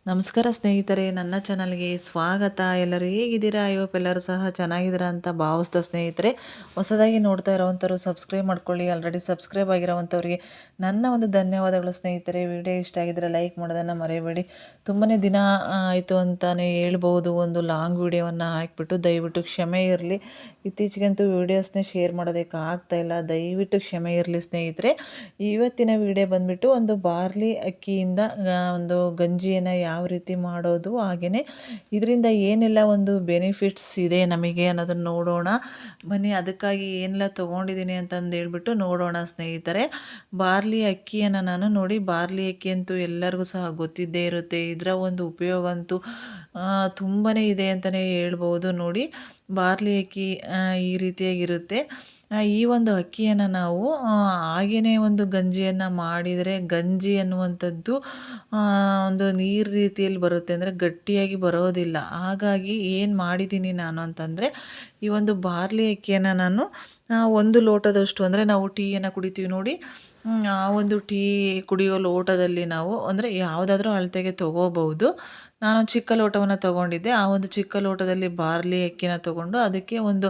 ನಮಸ್ಕಾರ ಸ್ನೇಹಿತರೆ, ನನ್ನ ಚಾನಲ್ಗೆ ಸ್ವಾಗತ. ಎಲ್ಲರೂ ಹೇಗಿದ್ದೀರಾ? ಐ ಹೋಪ್ ಎಲ್ಲರೂ ಸಹ ಚೆನ್ನಾಗಿದ್ದೀರಾ ಅಂತ ಭಾವಿಸ್ತಾ ಸ್ನೇಹಿತರೆ, ಹೊಸದಾಗಿ ನೋಡ್ತಾ ಇರೋವಂಥವ್ರು ಸಬ್ಸ್ಕ್ರೈಬ್ ಮಾಡ್ಕೊಳ್ಳಿ. ಆಲ್ರೆಡಿ ಸಬ್ಸ್ಕ್ರೈಬ್ ಆಗಿರೋವಂಥವ್ರಿಗೆ ನನ್ನ ಒಂದು ಧನ್ಯವಾದಗಳು ಸ್ನೇಹಿತರೆ. ವಿಡಿಯೋ ಇಷ್ಟ ಆಗಿದ್ರೆ ಲೈಕ್ ಮಾಡೋದನ್ನು ಮರೆಯಬೇಡಿ. ತುಂಬಾ ದಿನ ಆಯಿತು ಅಂತಲೇ ಹೇಳ್ಬೋದು ಒಂದು ಲಾಂಗ್ ವಿಡಿಯೋವನ್ನು ಹಾಕಿಬಿಟ್ಟು. ದಯವಿಟ್ಟು ಕ್ಷಮೆ ಇರಲಿ. ಇತ್ತೀಚೆಗಂತೂ ವೀಡಿಯೋಸ್ನೇ ಶೇರ್ ಮಾಡೋದಕ್ಕೆ ಆಗ್ತಾಯಿಲ್ಲ, ದಯವಿಟ್ಟು ಕ್ಷಮೆ ಇರಲಿ ಸ್ನೇಹಿತರೆ. ಇವತ್ತಿನ ವಿಡಿಯೋ ಬಂದುಬಿಟ್ಟು ಒಂದು ಬಾರ್ಲಿ ಅಕ್ಕಿಯಿಂದ ಒಂದು ಗಂಜಿಯನ್ನು ಯಾವ ರೀತಿ ಮಾಡೋದು, ಹಾಗೆಯೇ ಇದರಿಂದ ಏನೆಲ್ಲ ಒಂದು ಬೆನಿಫಿಟ್ಸ್ ಇದೆ ನಮಗೆ ಅನ್ನೋದನ್ನು ನೋಡೋಣ ಬನ್ನಿ. ಅದಕ್ಕಾಗಿ ಏನೆಲ್ಲ ತೊಗೊಂಡಿದ್ದೀನಿ ಅಂತಂದು ಹೇಳ್ಬಿಟ್ಟು ನೋಡೋಣ ಸ್ನೇಹಿತರೆ. ಬಾರ್ಲಿ ಅಕ್ಕಿಯನ್ನು ನಾನು ನೋಡಿ, ಬಾರ್ಲಿ ಅಕ್ಕಿ ಅಂತೂ ಎಲ್ಲರಿಗೂ ಸಹ ಗೊತ್ತಿದ್ದೇ ಇರುತ್ತೆ. ಇದರ ಒಂದು ಉಪಯೋಗ ಅಂತೂ ತುಂಬಾ ಇದೆ ಅಂತಲೇ ಹೇಳ್ಬೋದು. ನೋಡಿ, ಬಾರ್ಲಿ ಅಕ್ಕಿ ಈ ರೀತಿಯಾಗಿರುತ್ತೆ. ಈ ಒಂದು ಅಕ್ಕಿಯನ್ನು ನಾವು ಹಾಗೇ ಒಂದು ಗಂಜಿಯನ್ನು ಮಾಡಿದರೆ, ಗಂಜಿ ಅನ್ನುವಂಥದ್ದು ಒಂದು ನೀರು ರೀತಿಯಲ್ಲಿ ಬರುತ್ತೆ, ಅಂದರೆ ಗಟ್ಟಿಯಾಗಿ ಬರೋದಿಲ್ಲ. ಹಾಗಾಗಿ ಏನು ಮಾಡಿದ್ದೀನಿ ನಾನು ಅಂತಂದರೆ, ಈ ಒಂದು ಬಾರ್ಲಿ ಅಕ್ಕಿಯನ್ನು ನಾನು ಒಂದು ಲೋಟದಷ್ಟು, ಅಂದರೆ ನಾವು ಟೀಯನ್ನು ಕುಡಿತೀವಿ ನೋಡಿ, ಆ ಒಂದು ಟೀ ಕುಡಿಯೋ ಲೋಟದಲ್ಲಿ ನಾವು, ಅಂದರೆ ಯಾವುದಾದ್ರೂ ಅಳತೆಗೆ ತೊಗೋಬಹುದು. ನಾನು ಚಿಕ್ಕ ಲೋಟವನ್ನು ತೊಗೊಂಡಿದ್ದೆ. ಆ ಒಂದು ಚಿಕ್ಕ ಲೋಟದಲ್ಲಿ ಬಾರ್ಲಿ ಅಕ್ಕಿನ ತೊಗೊಂಡು ಅದಕ್ಕೆ ಒಂದು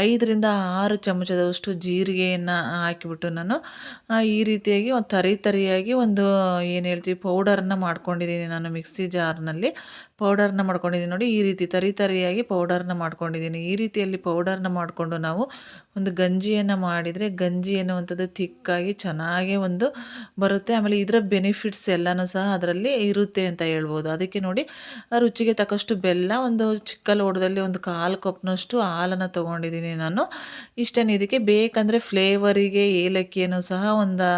5ರಿಂದ 6 ಚಮಚದಷ್ಟು ಜೀರಿಗೆಯನ್ನು ಹಾಕಿಬಿಟ್ಟು ನಾನು ಈ ರೀತಿಯಾಗಿ ಒಂದು ತರಿಯಾಗಿ ಒಂದು ಏನು ಹೇಳ್ತೀವಿ ಪೌಡರನ್ನು ಮಾಡ್ಕೊಂಡಿದ್ದೀನಿ. ನಾನು ಮಿಕ್ಸಿ ಜಾರ್ನಲ್ಲಿ ಪೌಡರ್ನ ಮಾಡ್ಕೊಂಡಿದ್ದೀನಿ ನೋಡಿ, ಈ ರೀತಿ ತರಿಯಾಗಿ ಪೌಡರ್ನ ಮಾಡ್ಕೊಂಡಿದ್ದೀನಿ. ಈ ರೀತಿಯಲ್ಲಿ ಪೌಡರ್ನ ಮಾಡಿಕೊಂಡು ನಾವು ಒಂದು ಗಂಜಿಯನ್ನು ಮಾಡಿದರೆ, ಗಂಜಿ ಎನ್ನುವಂಥದ್ದು ತಿಕ್ಕಾಗಿ ಚೆನ್ನಾಗೇ ಒಂದು ಬರುತ್ತೆ. ಆಮೇಲೆ ಇದರ ಬೆನಿಫಿಟ್ಸ್ ಎಲ್ಲನೂ ಸಹ ಅದರಲ್ಲಿ ಇರುತ್ತೆ ಅಂತ ಹೇಳ್ಬೋದು. ಅದಕ್ಕೆ ನೋಡಿ, ರುಚಿಗೆ ತಕ್ಕಷ್ಟು ಬೆಲ್ಲ, ಒಂದು ಚಿಕ್ಕ ಲೋಟದಲ್ಲಿ ಒಂದು 1/4 ಕಪ್ನಷ್ಟು ಹಾಲನ್ನು ತೊಗೊಂಡಿದ್ದೀನಿ ನಾನು. ಇಷ್ಟೇ. ಇದಕ್ಕೆ ಬೇಕಂದರೆ ಫ್ಲೇವರಿಗೆ ಏಲಕ್ಕಿಯನ್ನು ಸಹ ಒಂದು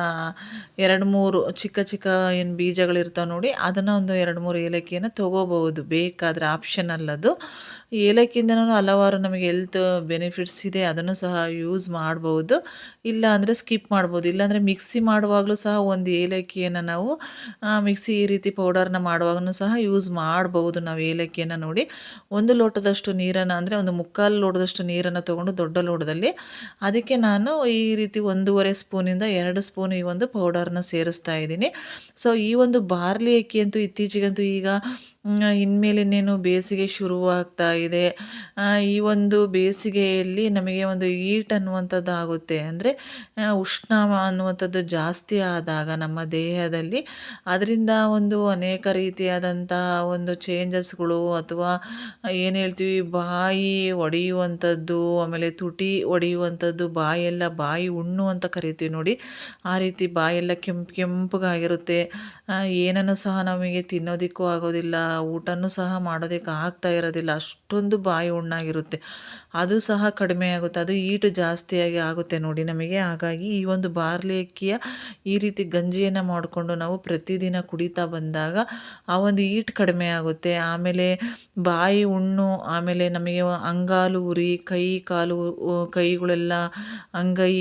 2-3 ಚಿಕ್ಕ ಚಿಕ್ಕ ಏನು ಬೀಜಗಳಿರ್ತಾವೆ ನೋಡಿ, ಅದನ್ನು ಒಂದು 2-3 ಏಲಕ್ಕಿಯನ್ನು ತೊಗೋಬಹುದು ಬೇಕಾದರೆ, ಆಪ್ಷನಲ್ ಅದು. ಏಲಕ್ಕಿಯಿಂದನೂ ಹಲವಾರು ನಮಗೆ ಹೆಲ್ತ್ ಬೆನಿಫಿಟ್ಸ್ ಇದೆ, ಅದನ್ನು ಸಹ ಯೂಸ್ ಮಾಡ್ಬೋದು. ಇಲ್ಲ ಅಂದರೆ ಸ್ಕಿಪ್ ಮಾಡ್ಬೋದು. ಇಲ್ಲಾಂದರೆ ಮಿಕ್ಸಿ ಮಾಡುವಾಗಲೂ ಸಹ ಒಂದು ಏಲಕ್ಕಿಯನ್ನು ನಾವು ಮಿಕ್ಸಿ ಈ ರೀತಿ ಪೌಡರ್ನ ಮಾಡುವಾಗೂ ಸಹ ಯೂಸ್ ಮಾಡ್ಬೋದು ನಾವು ಏಲಕ್ಕಿಯನ್ನು. ನೋಡಿ, ಒಂದು ಲೋಟದಷ್ಟು ನೀರನ್ನು, ಅಂದರೆ ಒಂದು 3/4 ಲೋಟದಷ್ಟು ನೀರನ್ನು ತೊಗೊಂಡು ದೊಡ್ಡ ಲೋಟದಲ್ಲಿ, ಅದಕ್ಕೆ ನಾನು ಈ ರೀತಿ 1.5 ಸ್ಪೂನಿಂದ 2 ಸ್ಪೂನ್ ಈ ಒಂದು ಪೌಡರ್ನ ಸೇರಿಸ್ತಾ ಇದ್ದೀನಿ. ಸೊ ಈ ಒಂದು ಬಾರ್ಲಿ ಅಕ್ಕಿ ಅಂತೂ ಇತ್ತೀಚೆಗಂತೂ ಈಗ ಇನ್ಮೇಲೆ ಇನ್ನೇನು ಬೇಸಿಗೆ ಶುರುವಾಗ್ತಾ ಇದೆ. ಈ ಒಂದು ಬೇಸಿಗೆಯಲ್ಲಿ ನಮಗೆ ಒಂದು ಹೀಟ್ ಅನ್ನುವಂಥದ್ದು ಆಗುತ್ತೆ, ಅಂದರೆ ಉಷ್ಣ ಅನ್ನುವಂಥದ್ದು ಜಾಸ್ತಿ ಆದಾಗ ನಮ್ಮ ದೇಹದಲ್ಲಿ, ಅದರಿಂದ ಒಂದು ಅನೇಕ ರೀತಿಯಾದಂಥ ಒಂದು ಚೇಂಜಸ್ಗಳು, ಅಥವಾ ಏನು ಹೇಳ್ತೀವಿ ಬಾಯಿ ಒಡೆಯುವಂಥದ್ದು, ಆಮೇಲೆ ತುಟಿ ಒಡೆಯುವಂಥದ್ದು, ಬಾಯಿ ಹುಣ್ಣು ಅಂತ ಕರಿತೀವಿ ನೋಡಿ, ಆ ರೀತಿ ಬಾಯೆಲ್ಲ ಕೆಂಪಗಾಗಿರುತ್ತೆ. ಏನನ್ನು ಸಹ ನಮಗೆ ತಿನ್ನೋದಕ್ಕೂ ಆಗೋದಿಲ್ಲ, ಊಟನೂ ಸಹ ಮಾಡೋದಕ್ಕೆ ಆಗ್ತಾ ಇರೋದಿಲ್ಲ, ಅಷ್ಟೊಂದು ಬಾಯಿ ಹುಣ್ಣಾಗಿರುತ್ತೆ. ಅದು ಸಹ ಕಡಿಮೆ ಆಗುತ್ತೆ. ಅದು ಹೀಟು ಜಾಸ್ತಿಯಾಗಿ ಆಗುತ್ತೆ ನೋಡಿ ನಮಗೆ. ಹಾಗಾಗಿ ಈ ಒಂದು ಬಾರ್ಲಿ ಅಕ್ಕಿಯ ಈ ರೀತಿ ಗಂಜಿಯನ್ನು ಮಾಡಿಕೊಂಡು ನಾವು ಪ್ರತಿದಿನ ಕುಡಿತಾ ಬಂದಾಗ ಆ ಒಂದು ಹೀಟ್ ಕಡಿಮೆ ಆಗುತ್ತೆ. ಆಮೇಲೆ ಬಾಯಿ ಹುಣ್ಣು, ಆಮೇಲೆ ನಮಗೆ ಅಂಗಾಲು ಉರಿ, ಕೈಗಳೆಲ್ಲ ಅಂಗೈ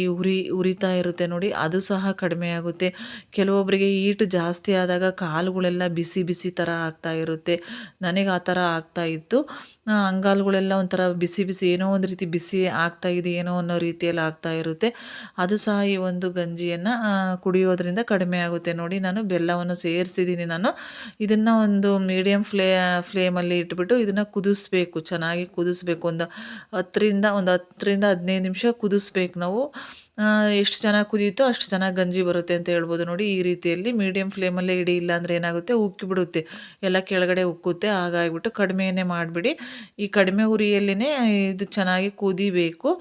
ಉರಿತಾ ಇರುತ್ತೆ ನೋಡಿ, ಅದು ಸಹ ಕಡಿಮೆ ಆಗುತ್ತೆ. ಕೆಲವೊಬ್ಬರಿಗೆ ಹೀಟ್ ಜಾಸ್ತಿ ಆದಾಗ ಕಾಲುಗಳೆಲ್ಲ ಬಿಸಿ ಬಿಸಿ ಥರ ಆಗ್ತಾ ಇರುತ್ತೆ. ನನಗೆ ಆ ಥರ ಆಗ್ತಾ ಇತ್ತು. ಅಂಗಾಲುಗಳೆಲ್ಲ ಒಂಥರ ಬಿಸಿ ಬಿಸಿ, ಏನೋ ಒಂದು ರೀತಿ ಬಿಸಿ ಆಗ್ತಾ ಇದೆ ಏನೋ ಅನ್ನೋ ರೀತಿಯಲ್ಲಿ ಆಗ್ತಾ ಇರುತ್ತೆ. ಅದು ಸಹ ಈ ಒಂದು ಗಂಜಿಯನ್ನು ಕುಡಿಯೋದ್ರಿಂದ ಕಡಿಮೆ ಆಗುತ್ತೆ. ನೋಡಿ, ನಾನು ಬೆಲ್ಲವನ್ನು ಸೇರಿಸಿದ್ದೀನಿ. ನಾನು ಇದನ್ನು ಒಂದು ಮೀಡಿಯಮ್ ಫ್ಲೇಮಲ್ಲಿ ಇಟ್ಬಿಟ್ಟು ಇದನ್ನು ಕುದಿಸ್ಬೇಕು, ಚೆನ್ನಾಗಿ ಕುದಿಸ್ಬೇಕು. ಒಂದು 10ರಿಂದ 15 ನಿಮಿಷ ಕುದಿಸ್ಬೇಕು ನಾವು. ಎಷ್ಟು ಚೆನ್ನಾಗಿ ಕುದಿಯುತ್ತೋ ಅಷ್ಟು ಚೆನ್ನಾಗಿ ಗಂಜಿ ಬರುತ್ತೆ ಅಂತ ಹೇಳ್ಬೋದು. ನೋಡಿ, ಈ ರೀತಿಯಲ್ಲಿ ಮೀಡಿಯಮ್ ಫ್ಲೇಮಲ್ಲೇ ಇಡಿ, ಇಲ್ಲಾಂದರೆ ಏನಾಗುತ್ತೆ ಉಕ್ಕಿಬಿಡುತ್ತೆ, ಎಲ್ಲ ಕೆಳಗಡೆ ಉಕ್ಕುತ್ತೆ. ಹಾಗಾಗಿಬಿಟ್ಟು ಕಡಿಮೆನೇ ಮಾಡಿಬಿಡಿ. ಈ ಕಡಿಮೆ ಉರಿಯಲ್ಲೇ ಇದು ಚೆನ್ನಾಗಿ ಕುದಿಬೇಕು.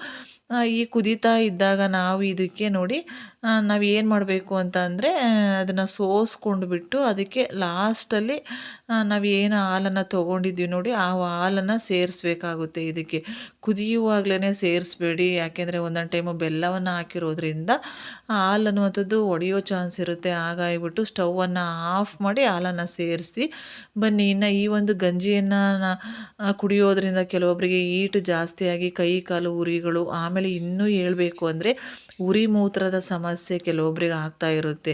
ಈ ಕುದೀತಾ ಇದ್ದಾಗ ನಾವು ಇದಕ್ಕೆ ನೋಡಿ, ನಾವು ಏನು ಮಾಡಬೇಕು ಅಂತ ಅಂದರೆ, ಅದನ್ನು ಸೋಸ್ಕೊಂಡು ಬಿಟ್ಟು ಅದಕ್ಕೆ ಲಾಸ್ಟಲ್ಲಿ ನಾವು ಏನು ಹಾಲನ್ನು ತೊಗೊಂಡಿದ್ದೀವಿ ನೋಡಿ, ಆ ಹಾಲನ್ನು ಸೇರಿಸ್ಬೇಕಾಗುತ್ತೆ. ಇದಕ್ಕೆ ಕುದಿಯುವಾಗಲೇ ಸೇರಿಸ್ಬೇಡಿ, ಯಾಕೆಂದರೆ ಒಂದೊಂದು ಟೈಮು ಬೆಲ್ಲವನ್ನು ಹಾಕಿರೋದ್ರಿಂದ ಹಾಲು ಅನ್ನುವಂಥದ್ದು ಒಡೆಯೋ ಚಾನ್ಸ್ ಇರುತ್ತೆ. ಹಾಗಾಗಿಬಿಟ್ಟು ಸ್ಟವನ್ನು ಆಫ್ ಮಾಡಿ ಹಾಲನ್ನು ಸೇರಿಸಿ ಬನ್ನಿ. ಇನ್ನು ಈ ಒಂದು ಗಂಜಿಯನ್ನು ಕುಡಿಯೋದ್ರಿಂದ ಕೆಲವೊಬ್ಬರಿಗೆ ಹೀಟ್ ಜಾಸ್ತಿಯಾಗಿ ಕೈ ಕಾಲು ಉರಿಗಳು, ಆಮೇಲೆ ಇನ್ನೂ ಹೇಳಬೇಕು ಅಂದರೆ ಉರಿ ಮೂತ್ರದ ಸಮಸ್ಯೆ ಕೆಲವೊಬ್ಬರಿಗೆ ಆಗ್ತಾ ಇರುತ್ತೆ.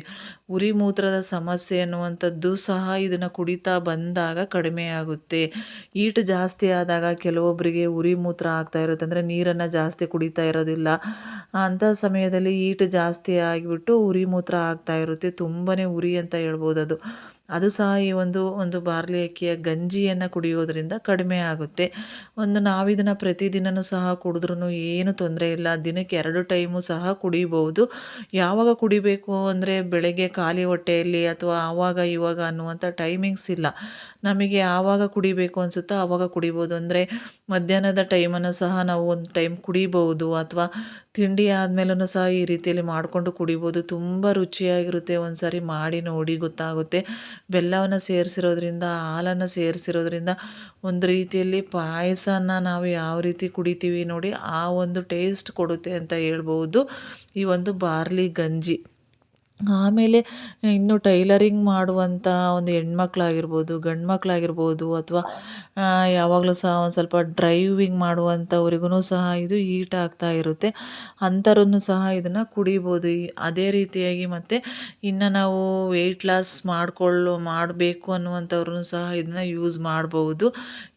ಉರಿ ಮೂತ್ರದ ಸಮಸ್ಯೆ ಅನ್ನುವಂಥದ್ದು ಸಹ ಇದನ್ನು ಕುಡಿತಾ ಬಂದಾಗ ಕಡಿಮೆ ಆಗುತ್ತೆ. ಹೀಟ್ ಜಾಸ್ತಿ ಆದಾಗ ಕೆಲವೊಬ್ಬರಿಗೆ ಉರಿ ಮೂತ್ರ ಆಗ್ತಾ ಇರುತ್ತೆ, ಅಂದರೆ ನೀರನ್ನು ಜಾಸ್ತಿ ಕುಡಿತಾ ಇರೋದಿಲ್ಲ. ಅಂಥ ಸಮಯದಲ್ಲಿ ಹೀಟ್ ಜಾಸ್ತಿ ಆಗಿಬಿಟ್ಟು ಉರಿ ಮೂತ್ರ ಆಗ್ತಾ ಇರುತ್ತೆ. ತುಂಬಾ ಉರಿ ಅಂತ ಹೇಳ್ಬೋದು ಅದು. ಅದು ಸಹ ಈ ಒಂದು ಬಾರ್ಲಿ ಅಕ್ಕಿಯ ಗಂಜಿಯನ್ನು ಕುಡಿಯೋದ್ರಿಂದ ಕಡಿಮೆ ಆಗುತ್ತೆ. ನಾವಿದನ್ನು ಪ್ರತಿದಿನವೂ ಸಹ ಕುಡಿದ್ರೂ ಏನು ತೊಂದರೆ ಇಲ್ಲ. ದಿನಕ್ಕೆ 2 ಟೈಮು ಸಹ ಕುಡಿಬೋದು. ಯಾವಾಗ ಕುಡಿಬೇಕು ಅಂದರೆ ಬೆಳಗ್ಗೆ ಖಾಲಿ ಹೊಟ್ಟೆಯಲ್ಲಿ ಅಥವಾ ಆವಾಗ ಇವಾಗ ಅನ್ನುವಂಥ ಟೈಮಿಂಗ್ಸ್ ಇಲ್ಲ. ನಮಗೆ ಯಾವಾಗ ಕುಡಿಬೇಕು ಅನಿಸುತ್ತೋ ಆವಾಗ ಕುಡಿಬೋದು. ಅಂದರೆ ಮಧ್ಯಾಹ್ನದ ಟೈಮನ್ನು ಸಹ ನಾವು ಒಂದು ಟೈಮ್ ಕುಡಿಬೋದು, ಅಥವಾ ತಿಂಡಿ ಆದಮೇಲೂ ಸಹ ಈ ರೀತಿಯಲ್ಲಿ ಮಾಡಿಕೊಂಡು ಕುಡಿಬೋದು. ತುಂಬ ರುಚಿಯಾಗಿರುತ್ತೆ. ಒಂದು ಸಾರಿ ಮಾಡಿ ನೋಡಿ ಗೊತ್ತಾಗುತ್ತೆ. ಬೆಲ್ಲವನ್ನು ಸೇರಿಸಿರೋದ್ರಿಂದ, ಹಾಲನ್ನು ಸೇರಿಸಿರೋದ್ರಿಂದ ಒಂದು ರೀತಿಯಲ್ಲಿ ಪಾಯಸನ ನಾವು ಯಾವ ರೀತಿ ಕುಡಿತೀವಿ ನೋಡಿ ಆ ಒಂದು ಟೇಸ್ಟ್ ಕೊಡುತ್ತೆ ಅಂತ ಹೇಳ್ಬೋದು ಈ ಒಂದು ಬಾರ್ಲಿ ಗಂಜಿ. ಆಮೇಲೆ ಇನ್ನು ಟೈಲರಿಂಗ್ ಮಾಡುವಂಥ ಒಂದು ಹೆಣ್ಮಕ್ಳಾಗಿರ್ಬೋದು, ಗಂಡು ಮಕ್ಕಳಾಗಿರ್ಬೋದು, ಅಥವಾ ಯಾವಾಗಲೂ ಸಹ ಒಂದು ಸ್ವಲ್ಪ ಡ್ರೈವಿಂಗ್ ಮಾಡುವಂಥವ್ರಿಗೂ ಸಹ ಇದು ಹೀಟ್ ಆಗ್ತಾ ಇರುತ್ತೆ. ಅಂಥವ್ರೂ ಸಹ ಇದನ್ನು ಕುಡಿಬೋದು. ಅದೇ ರೀತಿಯಾಗಿ ಮತ್ತು ಇನ್ನು ನಾವು ವೆಯ್ಟ್ ಲಾಸ್ ಮಾಡಬೇಕು ಅನ್ನುವಂಥವ್ರೂ ಸಹ ಇದನ್ನ ಯೂಸ್ ಮಾಡ್ಬೋದು.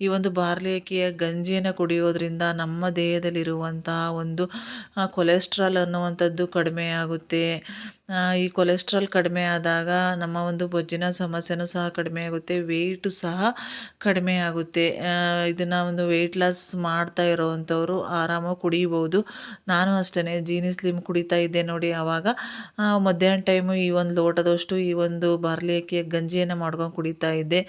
ಈ ಒಂದು ಬಾರ್ಲಿ ಅಕ್ಕಿಯ ಗಂಜಿಯನ್ನು ಕುಡಿಯೋದ್ರಿಂದ ನಮ್ಮ ದೇಹದಲ್ಲಿರುವಂಥ ಒಂದು ಕೊಲೆಸ್ಟ್ರಾಲ್ ಅನ್ನುವಂಥದ್ದು ಕಡಿಮೆ ಆಗುತ್ತೆ. ಈ ಕೊಲೆಸ್ಟ್ರಾಲ್ ಕಡಿಮೆ ಆದಾಗ ನಮ್ಮ ಒಂದು ಬೊಜ್ಜಿನ ಸಮಸ್ಯೆನೂ ಸಹ ಕಡಿಮೆ ಆಗುತ್ತೆ, ವೆಯ್ಟು ಸಹ ಕಡಿಮೆ ಆಗುತ್ತೆ. ಇದನ್ನು ಒಂದು ವೆಯ್ಟ್ ಲಾಸ್ ಮಾಡ್ತಾ ಇರೋವಂಥವ್ರು ಆರಾಮಾಗಿ ಕುಡಿಬೋದು. ನಾನು ಅಷ್ಟೇ ಜೀನಿ ಸ್ಲಿಮ್ ಕುಡಿತಾ ಇದ್ದೆ ನೋಡಿ. ಆವಾಗ ಮಧ್ಯಾಹ್ನ ಟೈಮು ಈ ಒಂದು ಲೋಟದಷ್ಟು ಈ ಒಂದು ಬಾರ್ಲಿ ಅಕ್ಕಿಯ ಗಂಜಿಯನ್ನು ಮಾಡ್ಕೊಂಡು ಕುಡಿತಾ ಇದ್ದೆ.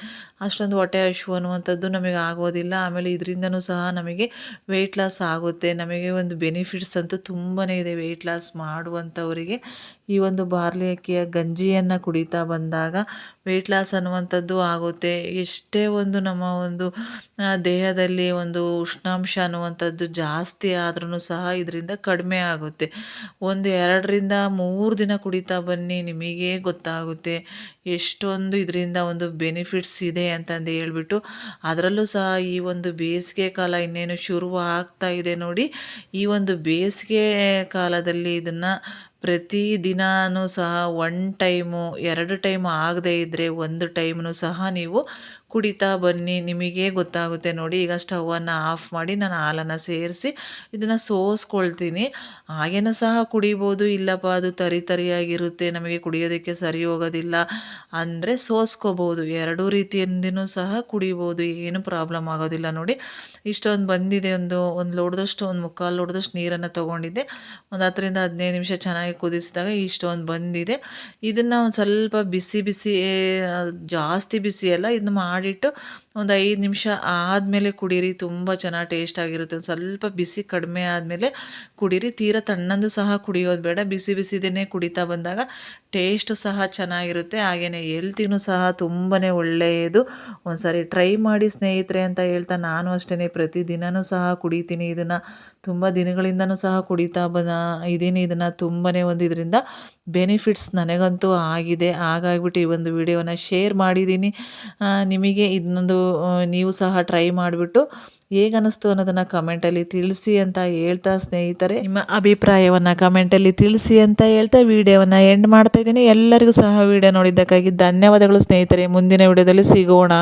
ಅಷ್ಟೊಂದು ಹೊಟ್ಟೆ ಹಸಿವು ಅನ್ನುವಂಥದ್ದು ನಮಗೆ ಆಗೋದಿಲ್ಲ. ಆಮೇಲೆ ಇದರಿಂದನೂ ಸಹ ನಮಗೆ ವೆಯ್ಟ್ ಲಾಸ್ ಆಗುತ್ತೆ. ನಮಗೆ ಒಂದು ಬೆನಿಫಿಟ್ಸ್ ಅಂತೂ ತುಂಬಾ ಇದೆ ವೆಯ್ಟ್ ಲಾಸ್ ಮಾಡುವಂಥವರಿಗೆ. ಈ ಒಂದು ಬಾರ್ಲಿ ಅಕ್ಕಿಯ ಗಂಜಿಯನ್ನು ಕುಡಿತಾ ಬಂದಾಗ ವೆಯ್ಟ್ ಲಾಸ್ ಅನ್ನುವಂಥದ್ದು ಆಗುತ್ತೆ. ಎಷ್ಟೇ ಒಂದು ನಮ್ಮ ಒಂದು ದೇಹದಲ್ಲಿ ಒಂದು ಉಷ್ಣಾಂಶ ಅನ್ನುವಂಥದ್ದು ಜಾಸ್ತಿ ಆದ್ರೂ ಸಹ ಇದರಿಂದ ಕಡಿಮೆ ಆಗುತ್ತೆ. 2 ರಿಂದ 3 ದಿನ ಕುಡಿತಾ ಬನ್ನಿ, ನಿಮಗೇ ಗೊತ್ತಾಗುತ್ತೆ ಎಷ್ಟೊಂದು ಇದರಿಂದ ಒಂದು ಬೆನಿಫಿಟ್ಸ್ ಇದೆ ಅಂತಂದು ಹೇಳ್ಬಿಟ್ಟು. ಅದರಲ್ಲೂ ಸಹ ಈ ಒಂದು ಬೇಸಿಗೆ ಕಾಲ ಇನ್ನೇನು ಶುರು ಆಗ್ತಾ ಇದೆ ನೋಡಿ. ಈ ಒಂದು ಬೇಸಿಗೆ ಕಾಲದಲ್ಲಿ ಇದನ್ನು ಪ್ರತಿದಿನವೂ ಸಹ 1 ಟೈಮು 2 ಟೈಮು ಆಗದೇ ಇದ್ದರೆ 1 ಟೈಮ್ನು ಸಹ ನೀವು ಕುಡಿತಾ ಬನ್ನಿ, ನಿಮಗೇ ಗೊತ್ತಾಗುತ್ತೆ ನೋಡಿ. ಈಗ ಸ್ಟವನ್ನು ಆಫ್ ಮಾಡಿ ನಾನು ಹಾಲನ್ನು ಸೇರಿಸಿ ಇದನ್ನು ಸೋಸ್ಕೊಳ್ತೀನಿ. ಹಾಗೇನೂ ಸಹ ಕುಡಿಬೋದು. ಇಲ್ಲಪ್ಪ ಅದು ತರಿಯಾಗಿರುತ್ತೆ, ನಮಗೆ ಕುಡಿಯೋದಕ್ಕೆ ಸರಿ ಹೋಗೋದಿಲ್ಲ ಅಂದರೆ ಸೋಸ್ಕೋಬೋದು. 2 ರೀತಿಯಿಂದನೂ ಸಹ ಕುಡಿಬೋದು, ಏನು ಪ್ರಾಬ್ಲಮ್ ಆಗೋದಿಲ್ಲ ನೋಡಿ. ಇಷ್ಟೊಂದು ಬಂದಿದೆ. ಒಂದು ಲೋಟದಷ್ಟು, ಒಂದು 3/4 ಲೋಟದಷ್ಟು ನೀರನ್ನು ತೊಗೊಂಡಿದ್ದೆ. ಒಂದು 10 ರಿಂದ 15 ನಿಮಿಷ ಚೆನ್ನಾಗಿ ಕುದಿಸಿದಾಗ ಇಷ್ಟೊಂದು ಬಂದಿದೆ. ಇದನ್ನು ಒಂದು ಸ್ವಲ್ಪ ಬಿಸಿ ಜಾಸ್ತಿ ಬಿಸಿ ಅಲ್ಲ, ಇದನ್ನ ಮಾಡಿಟ್ಟು ಒಂದು 5 ನಿಮಿಷ ಆದಮೇಲೆ ಕುಡೀರಿ. ತುಂಬ ಚೆನ್ನಾಗಿ ಟೇಸ್ಟ್ ಆಗಿರುತ್ತೆ. ಒಂದು ಸ್ವಲ್ಪ ಬಿಸಿ ಕಡಿಮೆ ಆದಮೇಲೆ ಕುಡೀರಿ. ತೀರಾ ತಣ್ಣಂದು ಸಹ ಕುಡಿಯೋದು ಬೇಡ, ಬಿಸಿದೇ ಕುಡಿತಾ ಬಂದಾಗ ಟೇಸ್ಟು ಸಹ ಚೆನ್ನಾಗಿರುತ್ತೆ. ಹಾಗೆಯೇ ಹೆಲ್ತಿಗೂ ಸಹ ತುಂಬಾ ಒಳ್ಳೆಯದು. ಒಂದು ಸಾರಿ ಟ್ರೈ ಮಾಡಿ ಸ್ನೇಹಿತರೆ ಅಂತ ಹೇಳ್ತಾ, ನಾನು ಅಷ್ಟೇ ಪ್ರತಿದಿನವೂ ಸಹ ಕುಡಿತೀನಿ ಇದನ್ನು. ತುಂಬ ದಿನಗಳಿಂದನೂ ಸಹ ಕುಡಿತಾ ಇದೀನಿ ಇದನ್ನು. ತುಂಬಾ ಒಂದು ಇದರಿಂದ ಬೆನಿಫಿಟ್ಸ್ ನನಗಂತೂ ಆಗಿದೆ. ಹಾಗಾಗಿಬಿಟ್ಟು ಈ ಒಂದು ವಿಡಿಯೋನ ಶೇರ್ ಮಾಡಿದ್ದೀನಿ. ನಿಮಗೆ ಇನ್ನೊಂದು ನೀವು ಸಹ ಟ್ರೈ ಮಾಡಿಬಿಟ್ಟು ಹೇಗನ್ನಿಸ್ತು ಅನ್ನೋದನ್ನು ಕಮೆಂಟಲ್ಲಿ ತಿಳಿಸಿ ಅಂತ ಹೇಳ್ತಾ ಸ್ನೇಹಿತರೆ, ನಿಮ್ಮ ಅಭಿಪ್ರಾಯವನ್ನು ಕಮೆಂಟಲ್ಲಿ ತಿಳಿಸಿ ಅಂತ ಹೇಳ್ತಾ ವಿಡಿಯೋವನ್ನು ಎಂಡ್ ಮಾಡ್ತಾ ಇದ್ದೀನಿ. ಎಲ್ಲರಿಗೂ ಸಹ ವಿಡಿಯೋ ನೋಡಿದ್ದಕ್ಕಾಗಿ ಧನ್ಯವಾದಗಳು ಸ್ನೇಹಿತರೆ. ಮುಂದಿನ ವಿಡಿಯೋದಲ್ಲಿ ಸಿಗೋಣ.